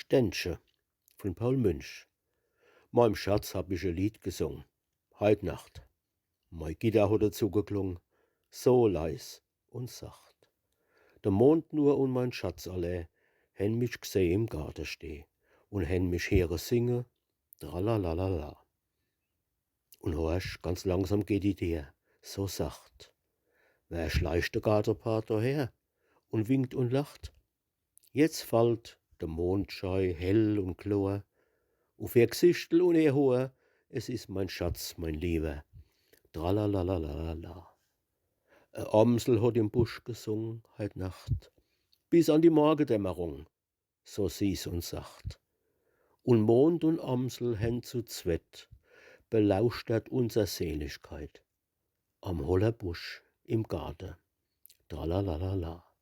Ständche von Paul Münch. Meinem Schatz hab ich ein Lied gesungen, heut Nacht. Mei Gitter hat dazu geklungen, so leis und sacht. Der Mond nur und mein Schatz alle hen mich gseh im Garten steh und hen mich höre singe, tralalala. Und horch, ganz langsam geht die Tür, so sacht. Wer schleicht der Gartenpaar daher und winkt und lacht? Jetzt fällt der Mondschein hell und klar auf ihr Gesichtel und ihr Haar. Es ist mein Schatz, mein Lieber, tralalalala. Ein Amsel hat im Busch gesungen heut Nacht, bis an die Morgendämmerung, so süß und sacht. Und Mond und Amsel hen zu zwett belauschtert unser Seligkeit am holler Busch im Garten, tralalala.